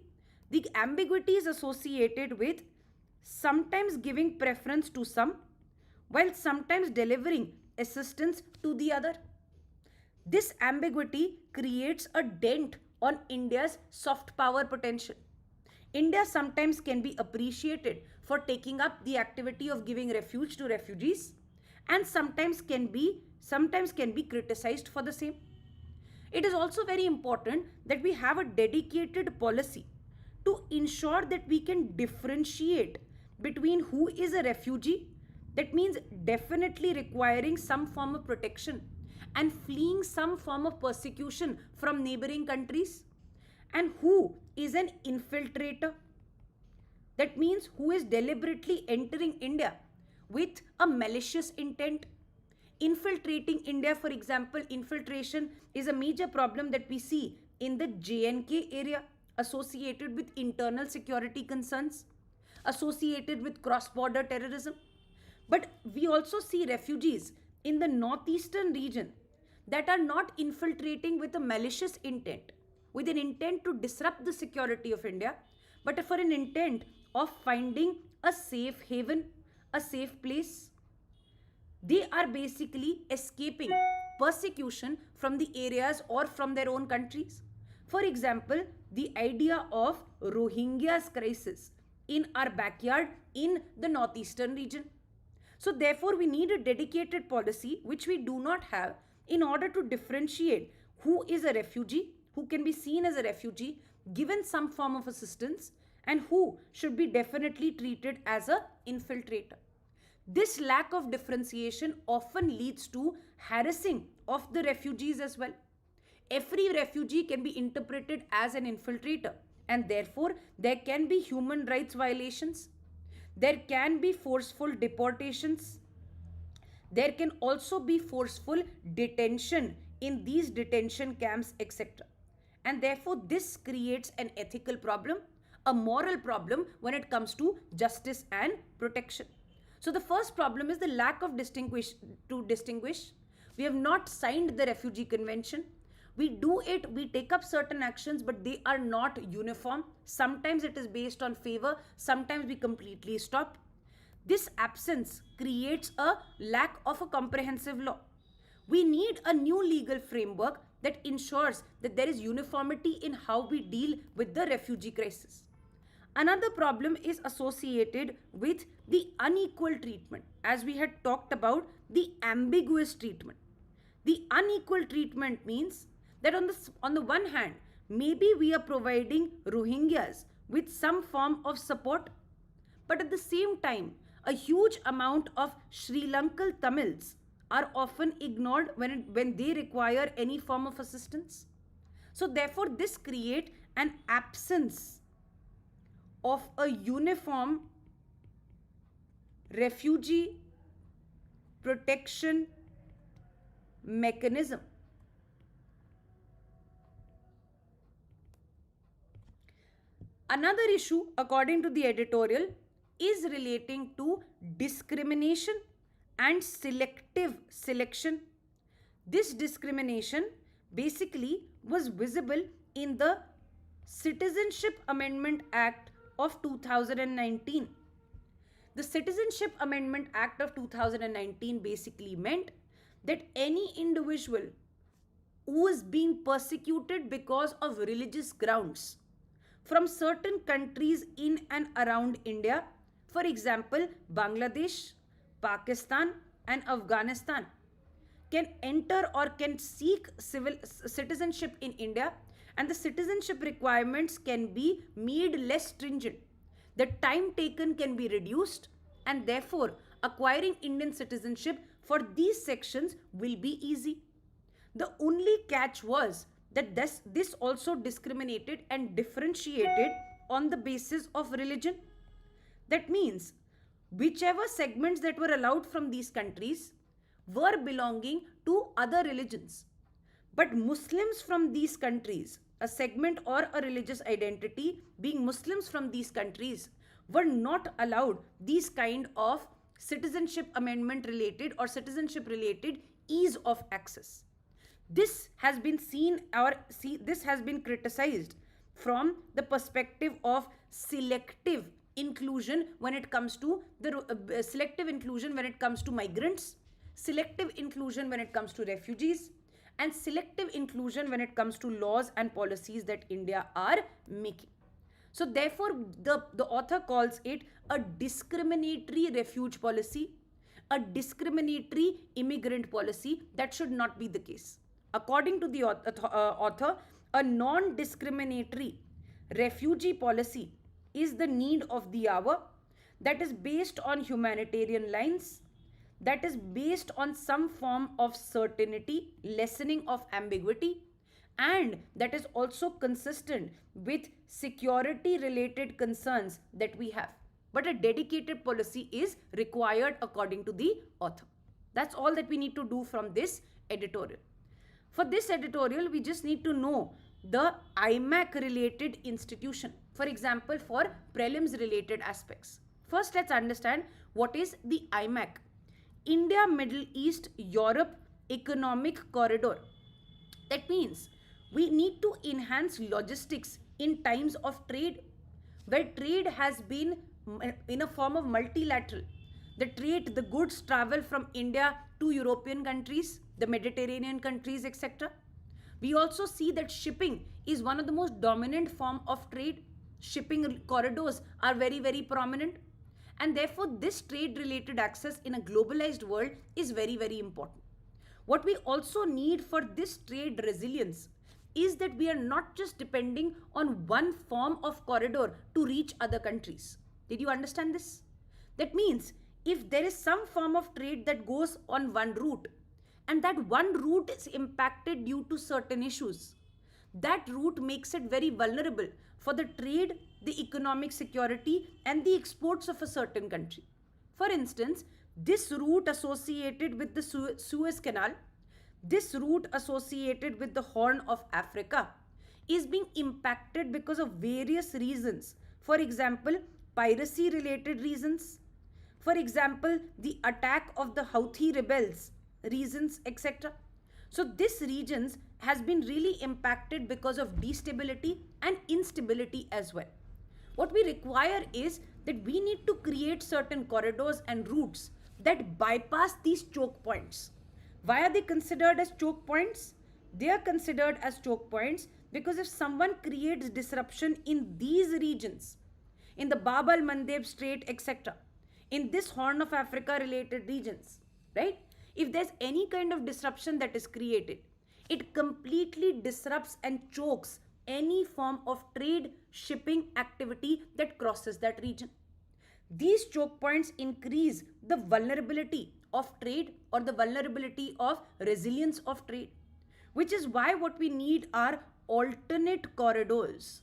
The ambiguity is associated with sometimes giving preference to some while sometimes delivering assistance to the other. This ambiguity creates a dent on India's soft power potential. India sometimes can be appreciated for taking up the activity of giving refuge to refugees and sometimes can be criticized for the same. It is also very important that we have a dedicated policy to ensure that we can differentiate between who is a refugee, that means definitely requiring some form of protection and fleeing some form of persecution from neighboring countries, and who is an infiltrator. That means who is deliberately entering India with a malicious intent. Infiltrating India, for example, infiltration is a major problem that we see in the J&K area associated with internal security concerns, associated with cross-border terrorism. But we also see refugees in the northeastern region that are not infiltrating with a malicious intent, with an intent to disrupt the security of India, but for an intent of finding a safe haven, a safe place. They are basically escaping persecution from the areas or from their own countries. For example, the idea of Rohingyas crisis in our backyard in the northeastern region. So therefore, we need a dedicated policy, which we do not have, in order to differentiate who is a refugee, who can be seen as a refugee, given some form of assistance, and who should be definitely treated as an infiltrator. This lack of differentiation often leads to harassing of the refugees as well. Every refugee can be interpreted as an infiltrator, and therefore there can be human rights violations. There can be forceful deportations. There can also be forceful detention in these detention camps, etc. And therefore this creates an ethical problem, a moral problem when it comes to justice and protection. So the first problem is the lack of distinguish. We have not signed the Refugee Convention. We do it, we take up certain actions, but they are not uniform. Sometimes it is based on favor, sometimes we completely stop. This absence creates a lack of a comprehensive law. We need a new legal framework that ensures that there is uniformity in how we deal with the refugee crisis. Another problem is associated with the unequal treatment. As we had talked about, the ambiguous treatment. The unequal treatment means that on the one hand, maybe we are providing Rohingyas with some form of support. But at the same time, a huge amount of Sri Lankan Tamils are often ignored when they require any form of assistance. So therefore, this creates an absence of a uniform refugee protection mechanism. Another issue, according to the editorial, is relating to discrimination and selective selection. This discrimination basically was visible in the Citizenship Amendment Act of 2019. The Citizenship Amendment Act of 2019 basically meant that any individual who is being persecuted because of religious grounds from certain countries in and around India, for example, Bangladesh, Pakistan, and Afghanistan, can enter or can seek citizenship in India, and the citizenship requirements can be made less stringent. The time taken can be reduced, and therefore acquiring Indian citizenship for these sections will be easy. The only catch was that this also discriminated and differentiated on the basis of religion. That means whichever segments that were allowed from these countries were belonging to other religions. But Muslims from these countries, a segment or a religious identity being Muslims from these countries, were not allowed these kind of citizenship amendment related or citizenship related ease of access. This has been this has been criticized from the perspective of selective inclusion when it comes to the selective inclusion when it comes to migrants, selective inclusion when it comes to refugees, and selective inclusion when it comes to laws and policies that India are making. So therefore, the author calls it a discriminatory refuge policy, a discriminatory immigrant policy. That should not be the case. According to the author, a non-discriminatory refugee policy is the need of the hour, that is based on humanitarian lines, that is based on some form of certainty, lessening of ambiguity, and that is also consistent with security related concerns that we have. But a dedicated policy is required according to the author. That's all that we need to do from this editorial. For this editorial, we just need to know the IMEC related institution. For example, for prelims related aspects. First, let's understand what is the IMEC. India, Middle East, Europe Economic Corridor. That means we need to enhance logistics in times of trade, where trade has been in a form of multilateral. The goods travel from India to European countries, the Mediterranean countries, etc. We also see that shipping is one of the most dominant form of trade. Shipping corridors are very, very prominent. And therefore, this trade related access in a globalized world is very, very important. What we also need for this trade resilience is that we are not just depending on one form of corridor to reach other countries. Did you understand this? That means if there is some form of trade that goes on one route, and that one route is impacted due to certain issues, that route makes it very vulnerable for the trade, the economic security, and the exports of a certain country. For instance, this route associated with the Suez Canal, this route associated with the Horn of Africa is being impacted because of various reasons. For example, piracy related reasons. For example, the attack of the Houthi rebels reasons, etc. So this regions has been really impacted because of destability and instability as well. What we require is that we need to create certain corridors and routes that bypass these choke points. Why are they considered as choke points? They are considered as choke points because if someone creates disruption in these regions, in the Bab al-Mandeb Strait, etc., in this Horn of Africa related regions, right? If there's any kind of disruption that is created, it completely disrupts and chokes any form of trade, shipping activity that crosses that region. These choke points increase the vulnerability of trade or the vulnerability of resilience of trade, which is why what we need are alternate corridors,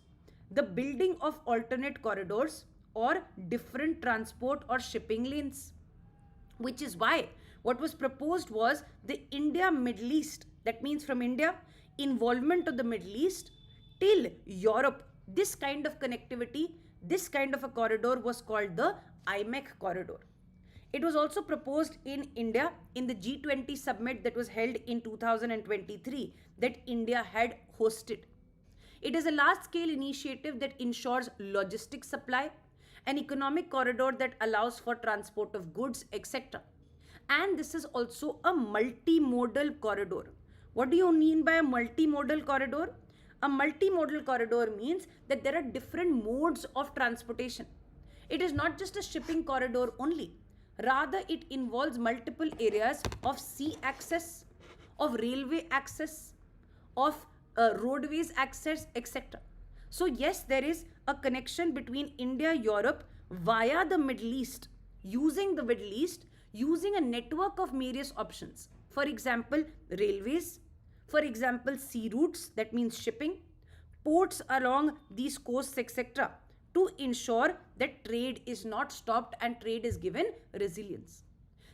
the building of alternate corridors or different transport or shipping lanes, which is why what was proposed was the India Middle East, that means from India, involvement of the Middle East till Europe. This kind of connectivity, this kind of a corridor was called the IMEC corridor. It was also proposed in India in the G20 summit that was held in 2023 that India had hosted. It is a large-scale initiative that ensures logistic supply, an economic corridor that allows for transport of goods, etc. And this is also a multimodal corridor. What do you mean by a multimodal corridor? A multimodal corridor means that there are different modes of transportation. It is not just a shipping corridor only. Rather, it involves multiple areas of sea access, of railway access, of roadways access, etc. So yes, there is a connection between India, Europe via the Middle East, using the Middle East, using a network of various options. For example, railways, for example, sea routes, that means shipping, ports along these coasts, etc., to ensure that trade is not stopped and trade is given resilience.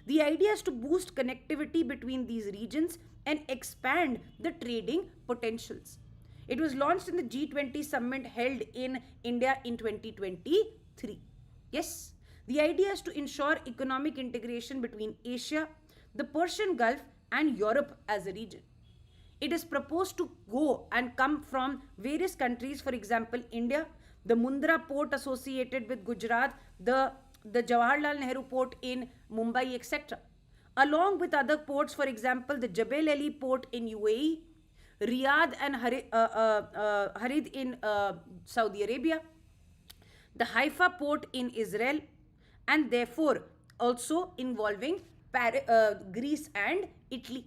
The idea is to boost connectivity between these regions and expand the trading potentials. It was launched in the G20 summit held in India in 2023. Yes, the idea is to ensure economic integration between Asia, the Persian Gulf, and Europe as a region. It is proposed to go and come from various countries, for example, India, the Mundra port associated with Gujarat, the Jawaharlal Nehru port in Mumbai, etc. Along with other ports, for example, the Jebel Ali port in UAE, Riyadh and Harid in Saudi Arabia, the Haifa port in Israel, and therefore also involving Greece and Italy.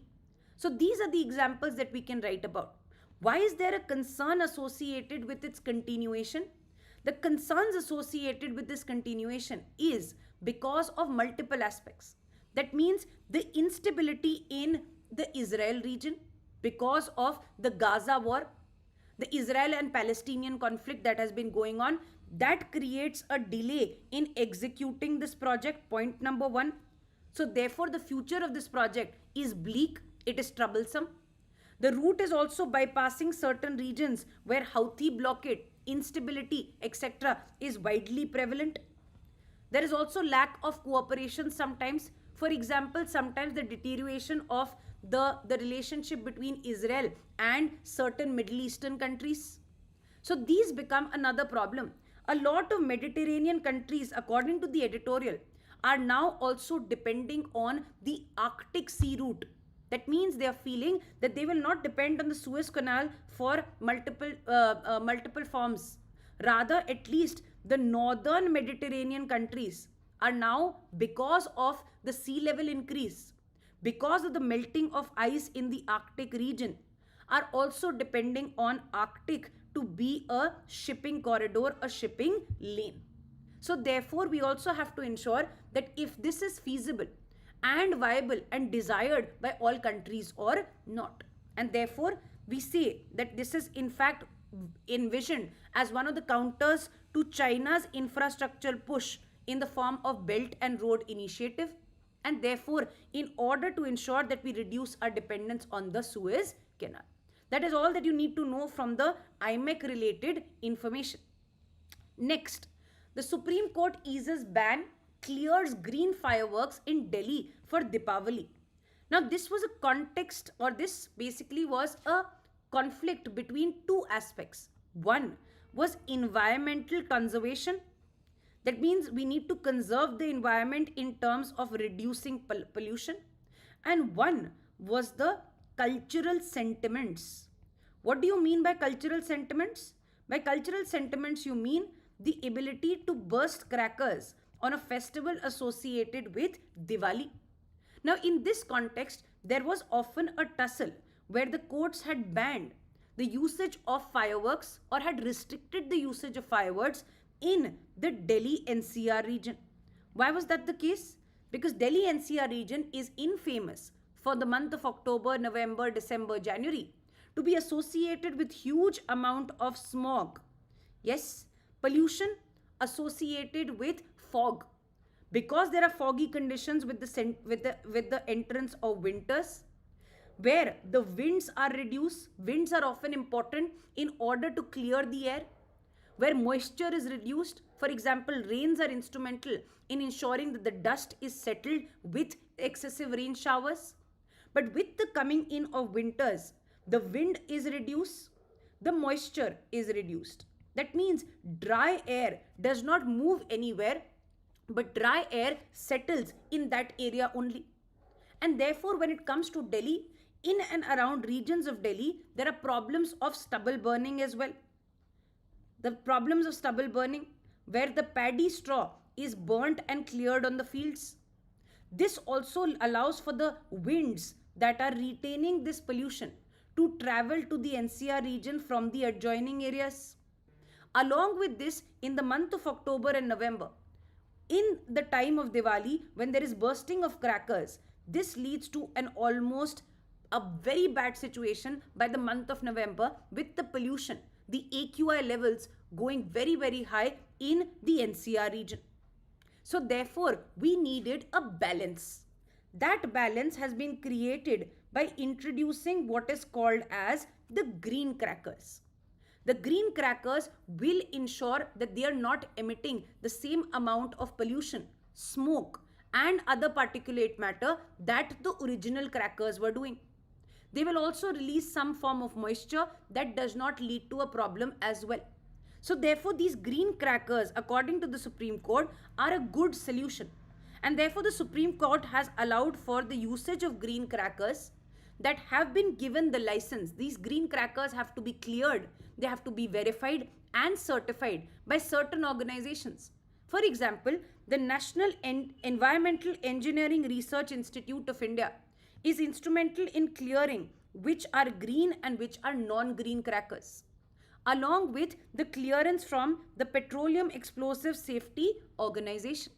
So these are the examples that we can write about. Why is there a concern associated with its continuation? The concerns associated with this continuation is because of multiple aspects. That means the instability in the Israel region because of the Gaza war, the Israel and Palestinian conflict that has been going on, that creates a delay in executing this project, point number one. So therefore the future of this project is bleak, it is troublesome. The route is also bypassing certain regions where Houthi blockade, instability, etc. is widely prevalent. There is also lack of cooperation sometimes. For example, sometimes the deterioration of the relationship between Israel and certain Middle Eastern countries. So these become another problem. A lot of Mediterranean countries, according to the editorial, are now also depending on the Arctic Sea route. That means they are feeling that they will not depend on the Suez Canal for multiple forms. Rather, at least the northern Mediterranean countries are now, because of the sea level increase, because of the melting of ice in the Arctic region, are also depending on Arctic to be a shipping corridor, a shipping lane. So therefore, we also have to ensure that if this is feasible and viable and desired by all countries or not. And therefore, we say that this is in fact envisioned as one of the counters to China's infrastructure push in the form of Belt and Road Initiative. And therefore, in order to ensure that we reduce our dependence on the Suez Canal. That is all that you need to know from the IMEC related information. Next, the Supreme Court eases ban, clears green fireworks in Delhi for Deepavali. Now this was a context, or this basically was a conflict between two aspects. One was environmental conservation. That means we need to conserve the environment in terms of reducing pollution. And one was the cultural sentiments. What do you mean by cultural sentiments? By cultural sentiments, you mean the ability to burst crackers on a festival associated with Diwali. Now, in this context, there was often a tussle where the courts had banned the usage of fireworks or had restricted the usage of fireworks in the Delhi NCR region. Why was that the case? Because Delhi NCR region is infamous for the month of October, November, December, January to be associated with huge amount of smog. Yes, pollution associated with fog. Because there are foggy conditions with the entrance of winters, where the winds are reduced. Winds are often important in order to clear the air. Where moisture is reduced, for example, rains are instrumental in ensuring that the dust is settled with excessive rain showers. But with the coming in of winters, the wind is reduced, the moisture is reduced. That means dry air does not move anywhere, but dry air settles in that area only. And therefore, when it comes to Delhi, in and around regions of Delhi, there are problems of stubble burning as well. The problems of stubble burning, where the paddy straw is burnt and cleared on the fields. This also allows for the winds that are retaining this pollution to travel to the NCR region from the adjoining areas. Along with this, in the month of October and November, in the time of Diwali, when there is bursting of crackers, this leads to an almost a very bad situation by the month of November with the pollution, the AQI levels going very, very high in the NCR region. So therefore, we needed a balance. That balance has been created by introducing what is called as the green crackers. The green crackers will ensure that they are not emitting the same amount of pollution, smoke, and other particulate matter that the original crackers were doing. They will also release some form of moisture that does not lead to a problem as well. So therefore, these green crackers, according to the Supreme Court, are a good solution. And therefore, the Supreme Court has allowed for the usage of green crackers that have been given the license. These green crackers have to be cleared. They have to be verified and certified by certain organizations. For example, the National Environmental Engineering Research Institute of India is instrumental in clearing which are green and which are non-green crackers, along with the clearance from the Petroleum Explosive Safety Organization.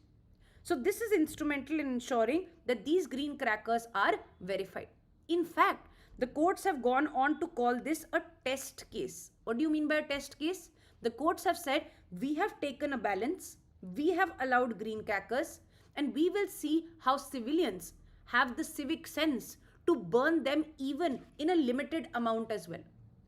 So this is instrumental in ensuring that these green crackers are verified. In fact, the courts have gone on to call this a test case. What do you mean by a test case? The courts have said, we have taken a balance, we have allowed green crackers, and we will see how civilians have the civic sense to burn them even in a limited amount as well.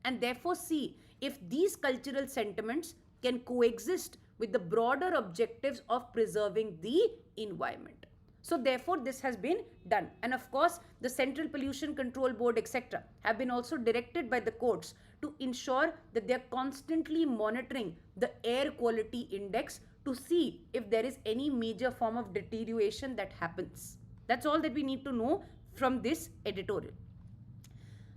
And therefore see if these cultural sentiments can coexist with the broader objectives of preserving the environment. So therefore, this has been done. And of course, the Central Pollution Control Board, etc., have been also directed by the courts to ensure that they are constantly monitoring the air quality index to see if there is any major form of deterioration that happens. That's all that we need to know from this editorial.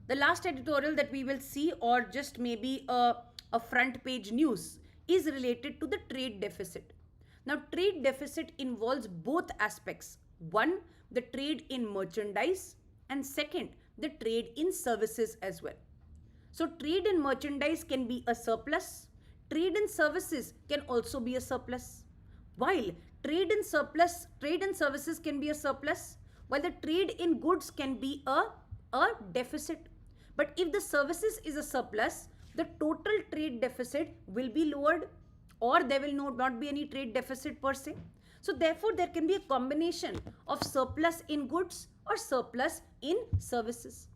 The last editorial that we will see, or just maybe a front page news, is related to the trade deficit. Now, trade deficit involves both aspects. One, the trade in merchandise, and second, the trade in services as well. So, trade in merchandise can be a surplus. Trade in services can also be a surplus. While trade in services can be a surplus, while the trade in goods can be a deficit. But if the services is a surplus, the total trade deficit will be lowered, or there will not be any trade deficit per se. So therefore, there can be a combination of surplus in goods or surplus in services.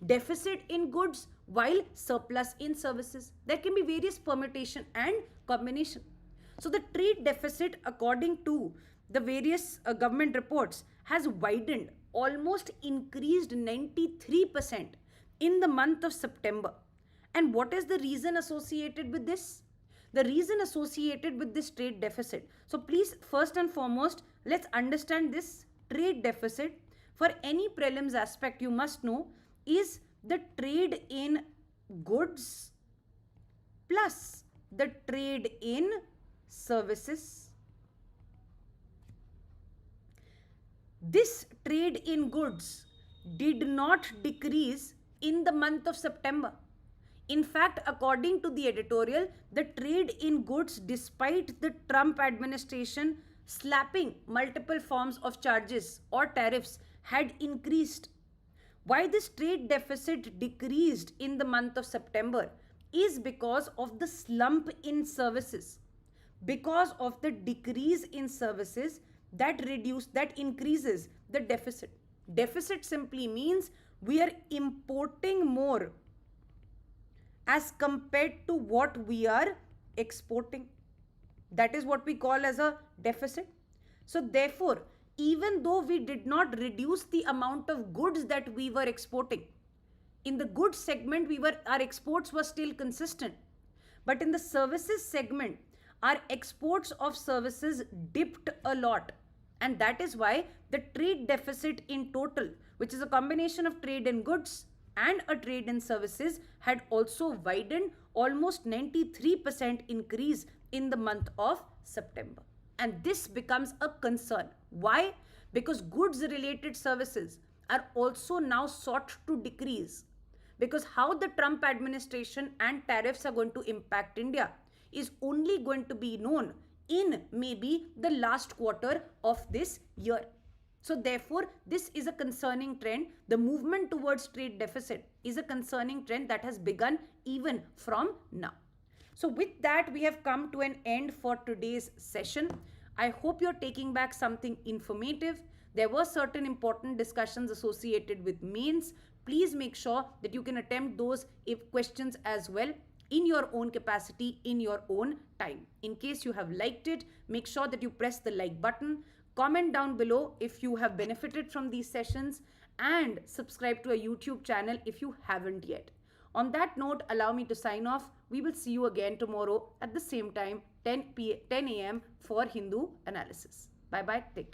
Deficit in goods while surplus in services. There can be various permutation and combination. So the trade deficit, according to the various government reports, has widened, almost increased 93% in the month of September. And what is the reason associated with this? The reason associated with this trade deficit. So please, first and foremost, let's understand this trade deficit. For any prelims aspect, you must know is the trade in goods plus the trade in services. This trade in goods did not decrease in the month of September. In fact, according to the editorial, the trade in goods, despite the Trump administration slapping multiple forms of charges or tariffs, had increased. Why this trade deficit decreased in the month of September is because of the slump in services. Because of the decrease in services, that increases the deficit. Deficit simply means we are importing more as compared to what we are exporting. That is what we call as a deficit. So therefore, even though we did not reduce the amount of goods that we were exporting, in the goods segment our exports were still consistent. But in the services segment, our exports of services dipped a lot. And that is why the trade deficit in total, which is a combination of trade in goods and a trade in services, had also widened, almost 93% increase in the month of September. And this becomes a concern. Why? Because goods related services are also now sought to decrease. Because how the Trump administration and tariffs are going to impact India is only going to be known in maybe the last quarter of this year. So therefore, this is a concerning trend. The movement towards trade deficit is a concerning trend that has begun even from now. So with that, we have come to an end for today's session. I hope you're taking back something informative. There were certain important discussions associated with mains. Please make sure that you can attempt those questions as well in your own capacity, in your own time. In case you have liked it, make sure that you press the like button. Comment down below if you have benefited from these sessions, and subscribe to our YouTube channel if you haven't yet. On that note, allow me to sign off. We will see you again tomorrow at the same time, 10 a.m. for Hindu analysis. Bye-bye. Take care.